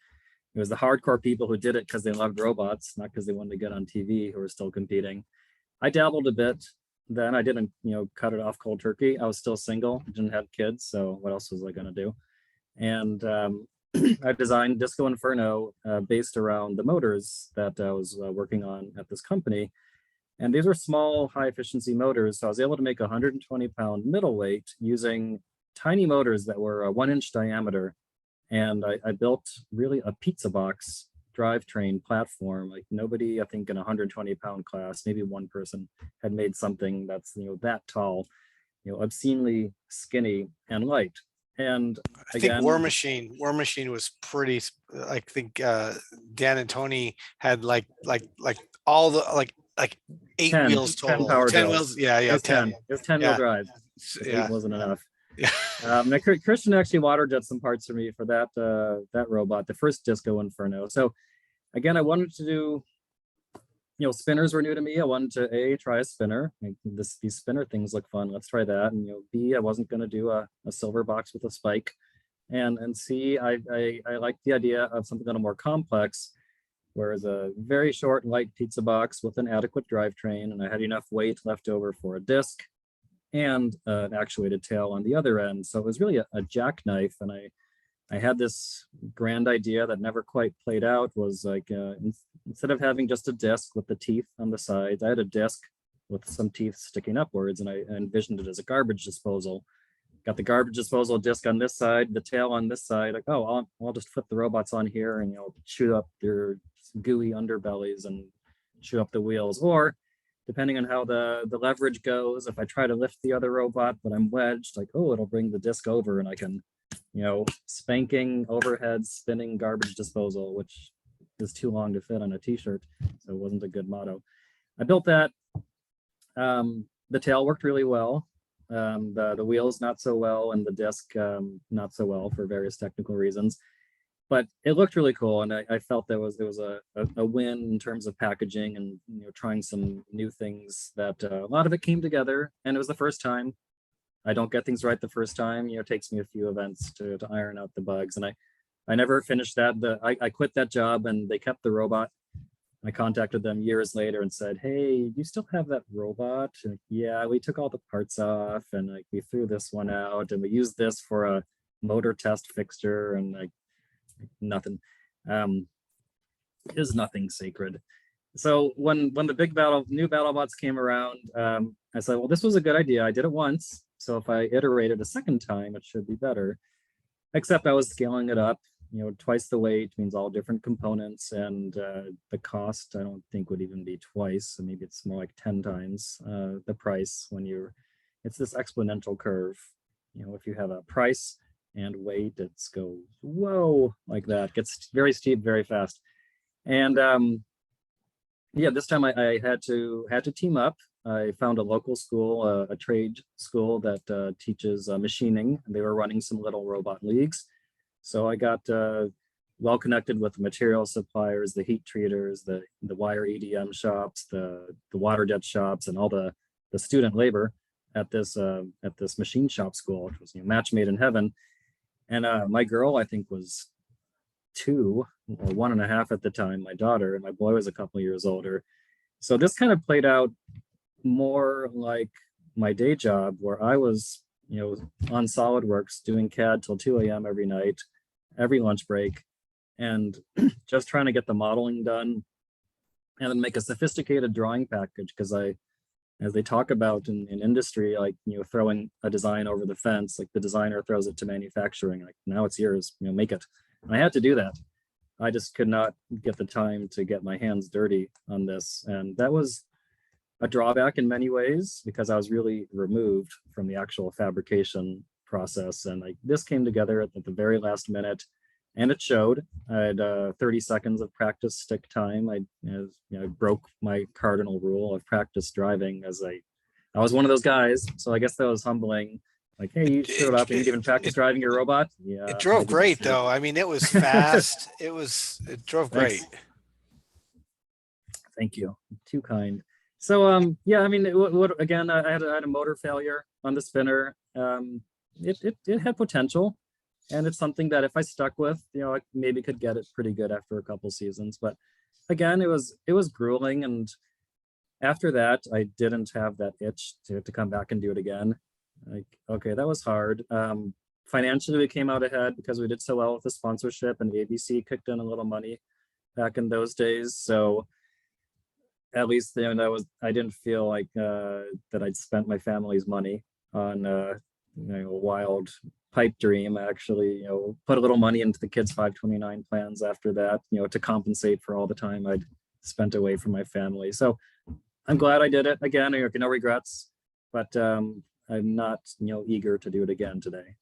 it was the hardcore people who did it because they loved robots, not because they wanted to get on TV, who were still competing. I dabbled a bit. Then I didn't cut it off cold turkey. I was still single, didn't have kids, so what else was I going to do? And I designed Disco Inferno based around the motors that I was working on at this company. And these were small, high efficiency motors. So I was able to make a 120-pound middleweight using tiny motors that were 1-inch diameter. And I built really a pizza box drivetrain platform. Like nobody, I think in a 120-pound class, maybe one person had made something that's that tall, obscenely skinny and light. And I think War Machine was pretty. I think Dan and Tony had like all the like 8 10, wheels total. 10 power 10 wheels. wheels. Yeah. It was 10. It was 10 wheel drive. Yeah. 8 wasn't enough. Yeah. Christian actually water jet some parts for me for that robot, the first Disco Inferno. So again, I wanted to do. Spinners were new to me. I wanted to try a spinner. These spinner things look fun. Let's try that. And B, I wasn't going to do a silver box with a spike. And C, I liked the idea of something a little more complex, whereas a very short, light pizza box with an adequate drivetrain, and I had enough weight left over for a disc and an actuated tail on the other end. So it was really a jackknife, and I had this grand idea that never quite played out. Was like instead of having just a disc with the teeth on the sides, I had a disc with some teeth sticking upwards, and I envisioned it as a garbage disposal. Got the garbage disposal disc on this side, the tail on this side. Like, oh, I'll just flip the robots on here and chew up their gooey underbellies and chew up the wheels. Or depending on how the leverage goes, if I try to lift the other robot but I'm wedged, like, oh, it'll bring the disc over and I can, spanking overhead spinning garbage disposal, which is too long to fit on a t-shirt, so it wasn't a good motto. I built that. The tail worked really well. The wheels not so well, and the disc not so well for various technical reasons, but it looked really cool, and I felt there was a win in terms of packaging and trying some new things. That a lot of it came together, and it was the first time. I don't get things right the first time. It takes me a few events to iron out the bugs, and I never finished that. I quit that job, and they kept the robot. I contacted them years later and said, "Hey, do you still have that robot?" And, yeah, we took all the parts off, and we threw this one out, and we used this for a motor test fixture, and nothing. Is nothing sacred. So when the new BattleBots came around, I said, well, this was a good idea. I did it once, so if I iterated a second time, it should be better. Except I was scaling it up. Twice the weight means all different components, and the cost I don't think would even be twice. So maybe it's more like 10 times the price when it's this exponential curve. If you have a price and weight, it goes whoa like that. It gets very steep very fast. And yeah, this time I had to team up. I found a local school, a trade school that teaches machining. They were running some little robot leagues. So I got well connected with the material suppliers, the heat treaters, the wire EDM shops, the water jet shops, and all the student labor at this machine shop school, which was match made in heaven. And my girl, I think, was 2 or 1.5 at the time, my daughter, and my boy was a couple of years older. So this kind of played out more like my day job, where I was on SolidWorks doing CAD till 2 a.m. every night, every lunch break, and just trying to get the modeling done and then make a sophisticated drawing package. Because as they talk about in industry, like throwing a design over the fence, like the designer throws it to manufacturing, like, now it's yours, make it. And I had to do that. I just could not get the time to get my hands dirty on this, and that was a drawback in many ways, because I was really removed from the actual fabrication process. And this came together at the very last minute, and it showed. I had 30 seconds of practice stick time. I broke my cardinal rule of practice driving, as I was one of those guys. So I guess that was humbling. Like, hey, you showed up and you didn't even practice driving your robot. Yeah, it drove great though. I mean, it was fast. it drove great. Thanks. Thank you. Too kind. So yeah, I mean, again, I had a motor failure on the spinner. It had potential, and it's something that if I stuck with, I maybe could get it pretty good after a couple seasons. But again, it was grueling, and after that, I didn't have that itch to come back and do it again. Like, okay, that was hard. Financially, we came out ahead because we did so well with the sponsorship, and ABC kicked in a little money back in those days. So at least I didn't feel like that I'd spent my family's money on a wild pipe dream. I actually put a little money into the kids 529 plans after that, to compensate for all the time I'd spent away from my family. So I'm glad I did it again. No regrets, but I'm not eager to do it again today.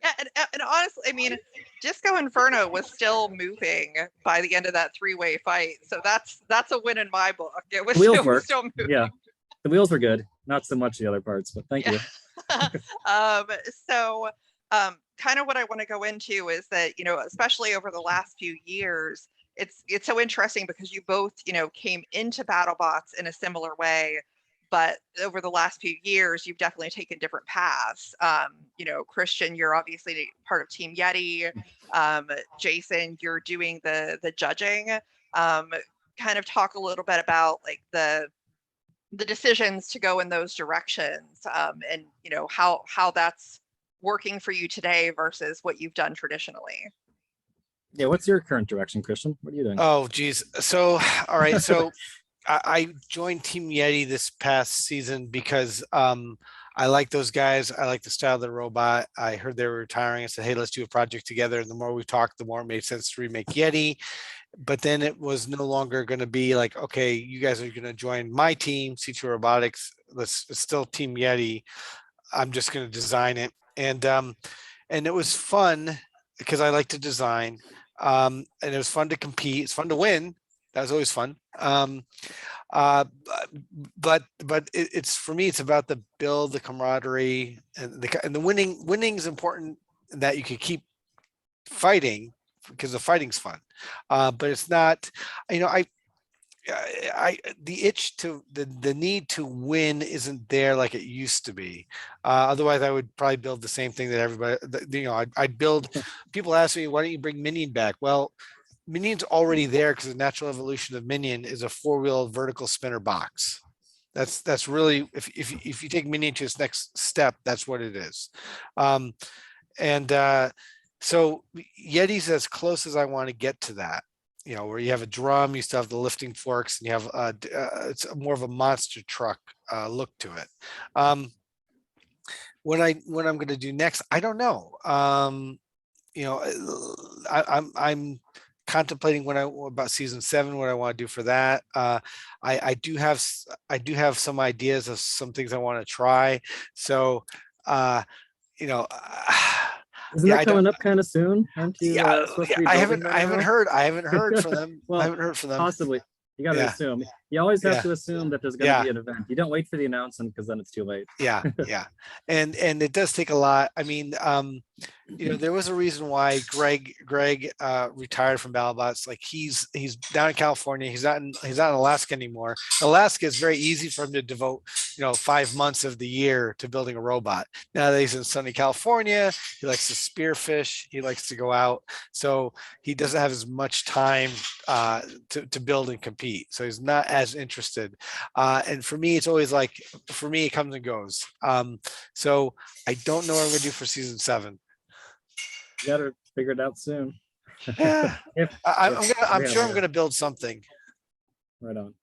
Yeah, and honestly, I mean, Disco Inferno was still moving by the end of that 3-way fight, so that's a win in my book. It was still moving. Yeah, the wheels were good, not so much the other parts, but thank you. So kind of what I want to go into is that especially over the last few years, it's so interesting because you both came into BattleBots in a similar way. But over the last few years, you've definitely taken different paths. Christian, you're obviously part of Team Yeti. Jason, you're doing the judging. Kind of talk a little bit about like the decisions to go in those directions, and how that's working for you today versus what you've done traditionally. Yeah, what's your current direction, Christian? What are you doing? Oh, geez. So, all right. So I joined Team Yeti this past season because I like those guys. I like the style of the robot. I heard they were retiring. I said, hey, let's do a project together. And the more we talked, the more it made sense to remake Yeti. But then it was no longer going to be like, okay, you guys are going to join my team, C2 Robotics. It's still Team Yeti. I'm just going to design it. And it was fun because I like to design. And it was fun to compete. It's fun to win. That was always fun. Uh, it's for me, it's about the build, the camaraderie, and the winning. Winning is important that you can keep fighting because the fighting's fun. But it's not, you know, the itch to the need to win isn't there like it used to be. Otherwise, I would probably build the same thing that everybody, you know, I'd build. People ask me, why don't you bring Minion back? Well, Minion's already there because the natural evolution of Minion is a 4-wheel vertical spinner box. That's really, if you take Minion to its next step, that's what it is. And so Yeti's as close as I want to get to that. You know, where you have a drum, you still have the lifting forks, and you have it's more of a monster truck look to it. What I'm going to do next, I don't know. You know, I'm contemplating about season 7, what I want to do for that. I do have some ideas of some things I want to try. So, you know. Isn't that coming up kind of soon? Aren't you supposed to be I building haven't that heard. I haven't heard from them. Well, I haven't heard from them. possibly. You got to Yeah. assume. You always have Yeah. to assume that there's going to Yeah. be an event. You don't wait for the announcement because then it's too late. Yeah, and it does take a lot. I mean, you know, there was a reason why Greg retired from Battlebots. Like he's down in California. He's not in Alaska anymore. Alaska is very easy for him to devote, you know, 5 months of the year to building a robot. Now that he's in sunny California, he likes to spearfish. He likes to go out, so he doesn't have as much time to build and compete. So he's not as interested. And for me, it's always like, for me, it comes and goes. So I don't know what I'm gonna do for season 7. You got to figure it out soon. Yeah, I'm sure I'm gonna build something. Right on.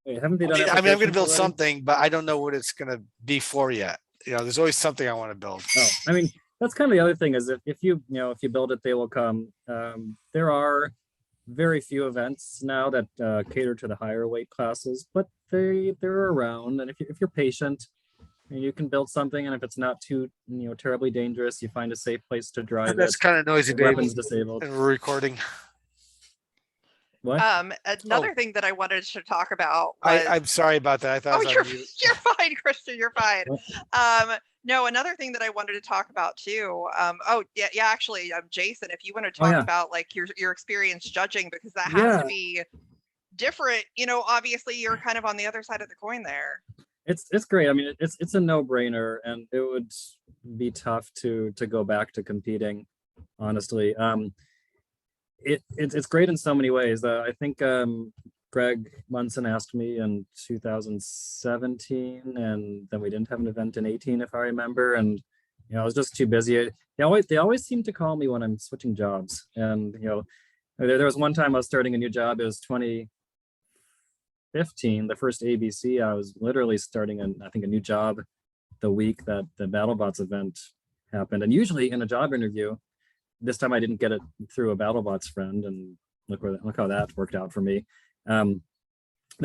Wait, haven't they done? I mean, I'm gonna build already? something, but I don't know what it's gonna be for yet. You know, there's always something I want to build. Oh, I mean, that's kind of the other thing is if you build it, they will come. There are very few events now that cater to the higher weight classes, but they're around. And if you're patient, you can build something, and if it's not too terribly dangerous, you find a safe place to drive That's it. kind of noisy, baby. Weapons disabled. And we're recording. What? Another thing that I wanted to talk about was, I'm sorry about that. I thought. Oh, you're fine, Krista. You're fine. No, another thing that I wanted to talk about too. Actually, Jason, if you want to talk about like your experience judging, because that has to be different. You know, obviously you're kind of on the other side of the coin there. It's great. I mean, it's a no-brainer, and it would be tough to go back to competing, honestly. It's great in so many ways. I think Greg Munson asked me in 2017, and then we didn't have an event in 18, if I remember. And I was just too busy. They always seem to call me when I'm switching jobs. And there was one time I was starting a new job. It was 2015, the first ABC. I was literally starting a new job the week that the BattleBots event happened. And usually in a job interview, this time I didn't get it through a BattleBots friend, and look how that worked out for me. The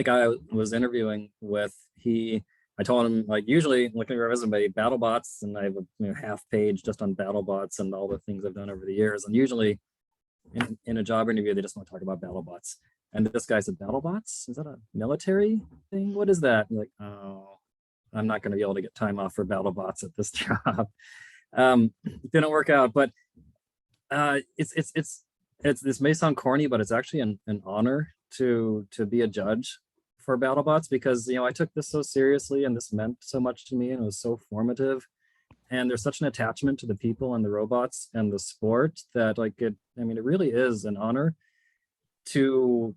guy I was interviewing with, I told him, like, usually looking at my resume, BattleBots, and I have a half page just on BattleBots and all the things I've done over the years. And usually in a job interview, they just want to talk about BattleBots. And this guy said, BattleBots? Is that a military thing? What is that? I'm like, oh, I'm not going to be able to get time off for BattleBots at this job. Didn't work out, but this may sound corny, but it's actually an honor to be a judge for BattleBots, because I took this so seriously, and this meant so much to me, and it was so formative. And there's such an attachment to the people and the robots and the sport that it really is an honor to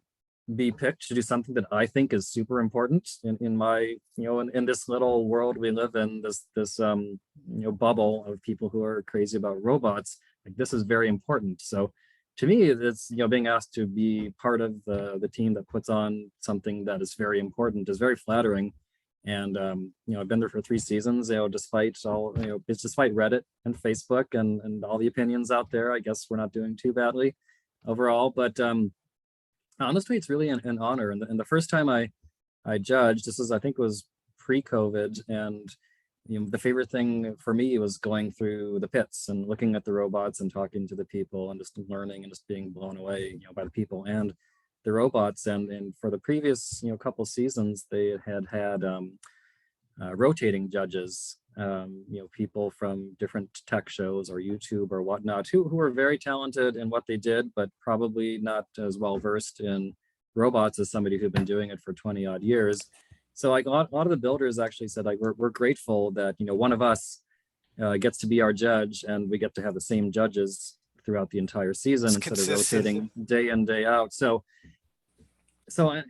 be picked to do something that I think is super important in my in this little world we live in, this bubble of people who are crazy about robots. Like, this is very important. So to me, it's, being asked to be part of the team that puts on something that is very important is very flattering. And I've been there for 3 seasons. Despite all, it's despite Reddit and Facebook and all the opinions out there. I guess we're not doing too badly overall. But honestly, it's really an honor. And the first time I judged, I think it was pre-COVID, and the favorite thing for me was going through the pits and looking at the robots and talking to the people and just learning and just being blown away, by the people and the robots. And for the previous, couple seasons, they had rotating judges, people from different tech shows or YouTube or whatnot, who were very talented in what they did, but probably not as well versed in robots as somebody who'd been doing it for 20 odd years. So like a lot of the builders actually said, like, we're grateful that, one of us gets to be our judge, and we get to have the same judges throughout the entire season instead of rotating day in, day out. So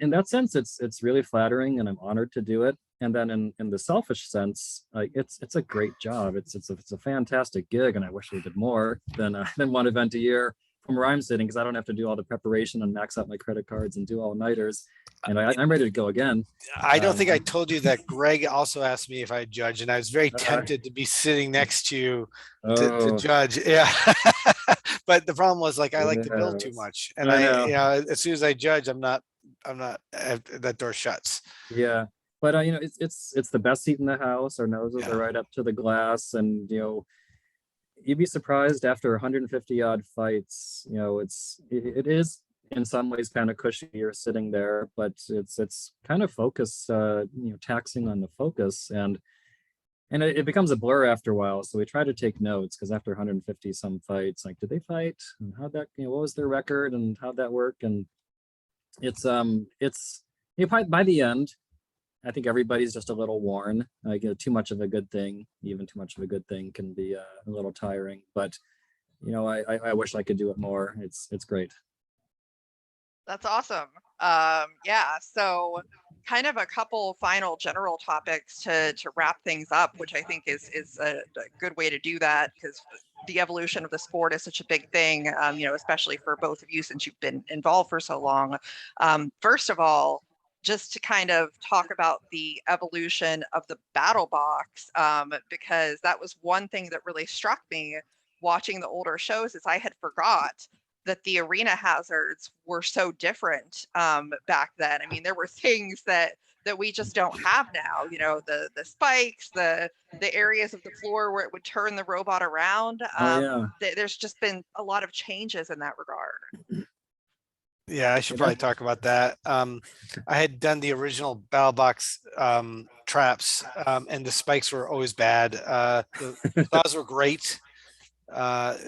in that sense, it's really flattering, and I'm honored to do it. And then in the selfish sense, like, it's a great job. It's a fantastic gig, and I wish we did more than one event a year from where I'm sitting, because I don't have to do all the preparation and max out my credit cards and do all-nighters. And I'm ready to go again. I don't think I told you that Greg also asked me if I judge, and I was very tempted to be sitting next to you to judge. Yeah. But the problem was, like, I like to build too much. And as soon as I judge, I'm not, that door shuts. Yeah. But it's the best seat in the house. Our noses are right up to the glass, and you'd be surprised after 150 odd fights. It is in some ways kind of cushy. You're sitting there, but it's kind of focus, taxing on the focus, and it becomes a blur after a while. So we try to take notes, because after 150 some fights, like, did they fight, and how'd that, what was their record, and how'd that work? And it's by the end, I think everybody's just a little worn. Like, too much of a good thing, even too much of a good thing, can be a little tiring. But I wish I could do it more. It's great. That's awesome. Yeah. So, kind of a couple final general topics to wrap things up, which I think is a good way to do that, because the evolution of the sport is such a big thing. Especially for both of you, since you've been involved for so long. First of all, just to kind of talk about the evolution of the Battlebots, because that was one thing that really struck me watching the older shows, is I had forgot that the arena hazards were so different back then. I mean, there were things that we just don't have now. The spikes, the areas of the floor where it would turn the robot around. There's just been a lot of changes in that regard. Yeah, I should probably talk about that. I had done the original Battlebots traps, and the spikes were always bad. The saws were great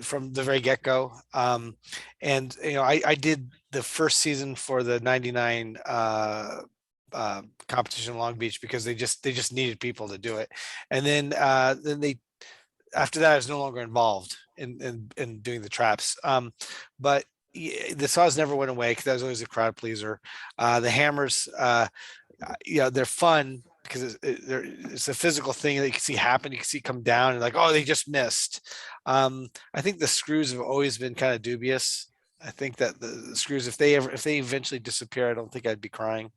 from the very get-go. And I did the first season for the 99 competition in Long Beach, because they just needed people to do it. And then they, after that, I was no longer involved in doing the traps. But the saws never went away, because that was always a crowd pleaser. The hammers, they're fun, because it's a physical thing that you can see happen. You can see come down, and like, oh, they just missed. I think the screws have always been kind of dubious. I think that the screws, if they eventually disappear, I don't think I'd be crying.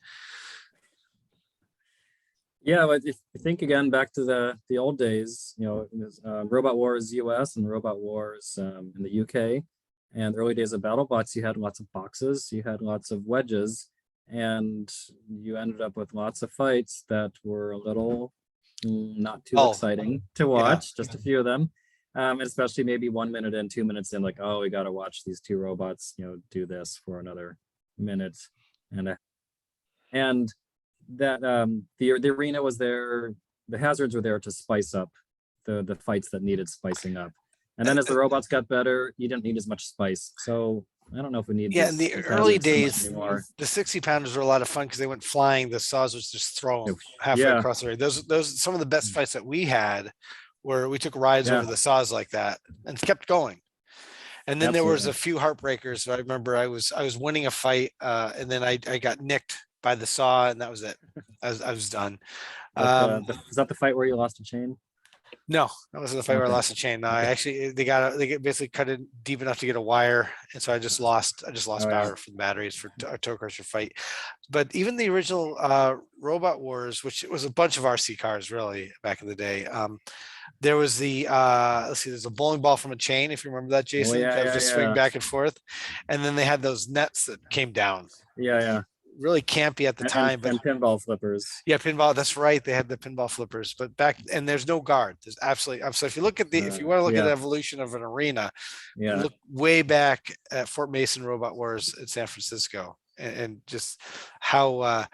Yeah, but if you think again back to the old days, Robot Wars US and Robot Wars in the UK, and the early days of BattleBots, you had lots of boxes, you had lots of wedges, and you ended up with lots of fights that were a little not too exciting to watch. Just a few of them, especially maybe 1 minute in, 2 minutes in, like, oh, we got to watch these two robots, do this for another minute and that the arena was there, the hazards were there to spice up the fights that needed spicing up. And then as the robots got better, you didn't need as much spice. So I don't know if we need. Yeah, in the early days, the 60-pounders were a lot of fun, because they went flying. The saws was just throw them halfway across the area. Those some of the best fights that we had, where we took rides over the saws like that and kept going. And then there was a few heartbreakers. I remember I was winning a fight, and then I got nicked by the saw, and that was it. I was done. Is that the fight where you lost a chain? No, that wasn't the fight where I Okay. lost a chain. No, I actually they basically cut it deep enough to get a wire, and so I just lost Oh, yeah. power from the batteries for a Toe Crusher fight. But even the original Robot Wars, which was a bunch of RC cars really back in the day. There was the let's see, there's a bowling ball from a chain, if you remember that, Oh, Jason, yeah, that would yeah, just swing yeah. back and forth, and then they had those nets that came down. Yeah. Really campy at the time, but And pinball flippers. yeah, pinball. That's right. They had the pinball flippers, but back and there's no guard. There's absolutely. So if you look at if you want to look at the Yeah, evolution of an arena, yeah. look way back at Fort Mason Robot Wars in San Francisco, and just how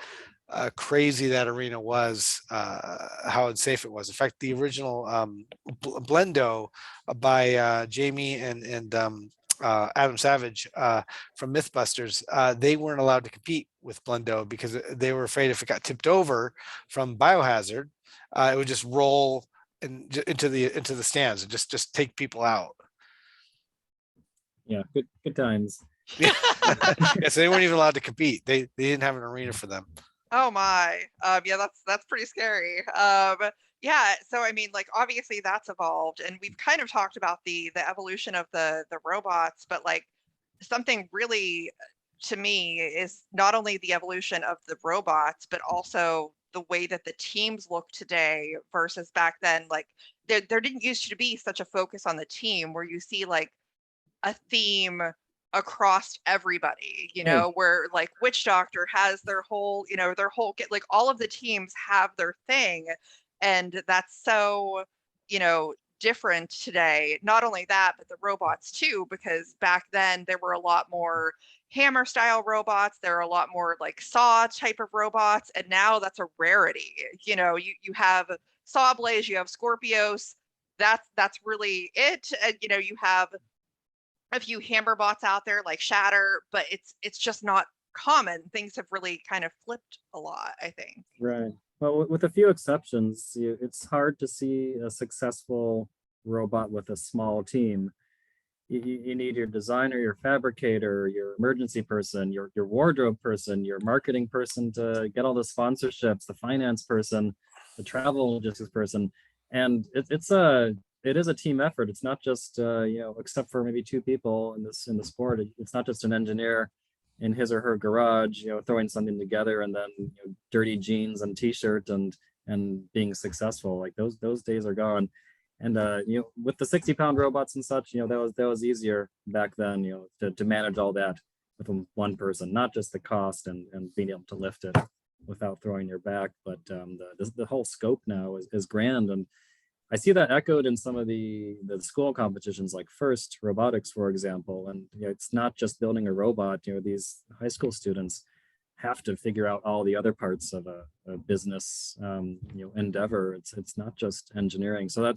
crazy that arena was, how unsafe it was. In fact, the original Blendo by Jamie and Adam Savage from Mythbusters, they weren't allowed to compete with Blendo because they were afraid if it got tipped over from Biohazard, it would just roll into the stands and just take people out. Yeah, good times. Yeah, so they weren't even allowed to compete. They didn't have an arena for them. Oh my. Yeah, that's pretty scary. Yeah, so I mean, like obviously that's evolved, and we've kind of talked about the evolution of the robots, but like something really to me is not only the evolution of the robots, but also the way that the teams look today versus back then. Like there didn't used to be such a focus on the team where you see like a theme across everybody, you know, where like Witch Doctor has their whole, you know, like all of the teams have their thing. And that's so, you know, different today. Not only that, but the robots too, because back then there were a lot more hammer style robots. There are a lot more like saw type of robots. And now that's a rarity. You know, you have Saw Blaze, you have Scorpios. That's really it. And you know, you have a few hammer bots out there like Shatter, but it's just not common. Things have really kind of flipped a lot, I think. Right. Well, with a few exceptions, it's hard to see a successful robot with a small team. You need your designer, your fabricator, your emergency person, your wardrobe person, your marketing person to get all the sponsorships, the finance person, the travel logistics person, and it is a team effort. It's not just you know, except for maybe two people in the sport. It's not just an engineer in his or her garage, you know, throwing something together and then, you know, dirty jeans and t-shirt and being successful. Like those days are gone. And you know, with the 60-pound robots and such, you know, that was easier back then, you know, to manage all that with one person, not just the cost and being able to lift it without throwing your back, but the whole scope now is grand. And I see that echoed in some of the school competitions, like FIRST robotics, for example. And you know, it's not just building a robot. You know, these high school students have to figure out all the other parts of a business, you know, endeavor. It's not just engineering. So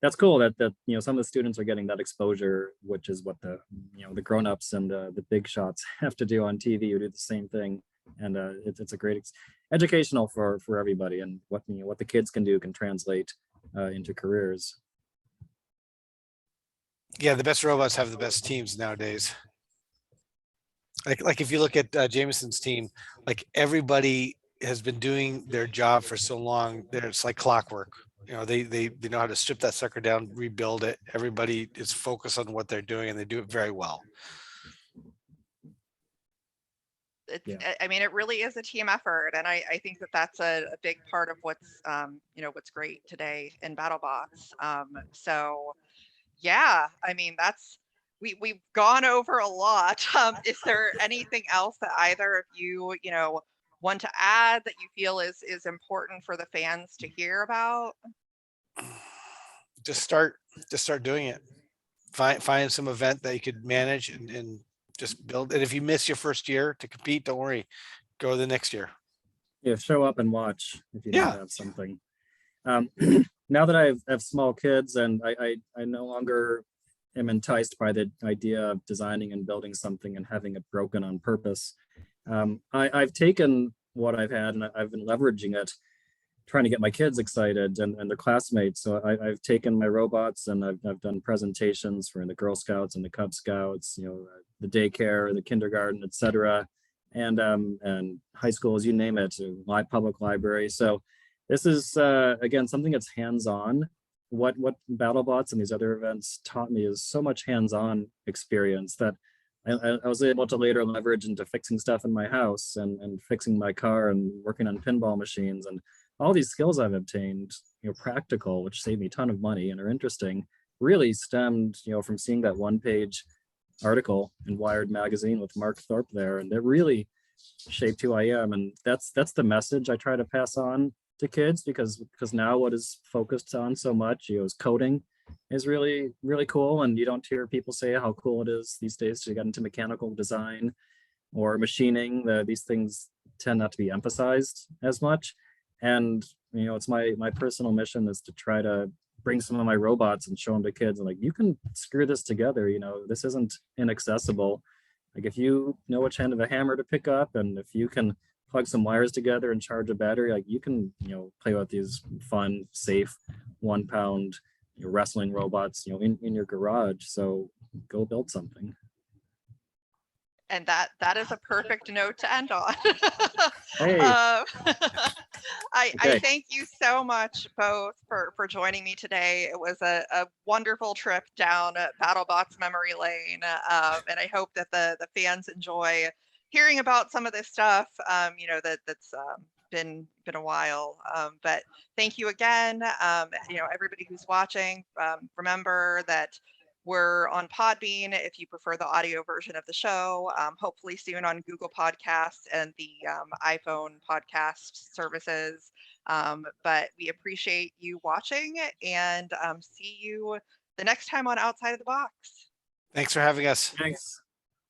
that's cool that you know, some of the students are getting that exposure, which is what the, you know, the grown-ups and the big shots have to do on TV or do the same thing. And it's a great educational for everybody, and what, you know, what the kids can do can translate into careers. Yeah, the best robots have the best teams nowadays. Like if you look at Jameson's team, like everybody has been doing their job for so long that it's like clockwork. You know, they know how to strip that sucker down, rebuild it. Everybody is focused on what they're doing, and they do it very well. Yeah. I mean, it really is a team effort, and I think that that's a big part of what's you know, what's great today in Battlebots. So yeah, I mean, that's we've gone over a lot. Is there anything else that either of you, you know, want to add that you feel is important for the fans to hear about? Just start doing it. Find some event that you could manage and just build. And if you miss your first year to compete, don't worry, go the next year. Yeah, show up and watch if you don't Yeah. have something. Now that I have small kids, and I no longer am enticed by the idea of designing and building something and having it broken on purpose. I've taken what I've had and I've been leveraging it, trying to get my kids excited and their classmates. So I've taken my robots and I've done presentations for the Girl Scouts and the Cub Scouts, you know, the daycare, the kindergarten, etc., and high schools, you name it, public library. So this is again something that's hands-on. what Battlebots and these other events taught me is so much hands-on experience that I was able to later leverage into fixing stuff in my house and fixing my car and working on pinball machines, and all these skills I've obtained, practical, which saved me a ton of money and are interesting, really stemmed, from seeing that one-page article in Wired magazine with Mark Thorpe there, and it really shaped who I am. And that's the message I try to pass on to kids, because now what is focused on so much, is coding is really, really cool. And you don't hear people say how cool it is these days to get into mechanical design or machining. These things tend not to be emphasized as much. And, it's my personal mission is to try to bring some of my robots and show them to kids. And like, you can screw this together, this isn't inaccessible. Like if you know which end of a hammer to pick up, and if you can plug some wires together and charge a battery, like you can, play with these fun, safe 1 pound wrestling robots, in your garage. So go build something. And that is a perfect note to end on. Hey. I thank you so much both for joining me today. It was a wonderful trip down Battlebots memory lane, and I hope that the fans enjoy hearing about some of this stuff. That's been a while, but thank you again. Everybody who's watching, remember that we're on Podbean if you prefer the audio version of the show, hopefully soon on Google Podcasts and the iPhone podcast services. But we appreciate you watching, and see you the next time on Outside of the Box. Thanks for having us. Thanks.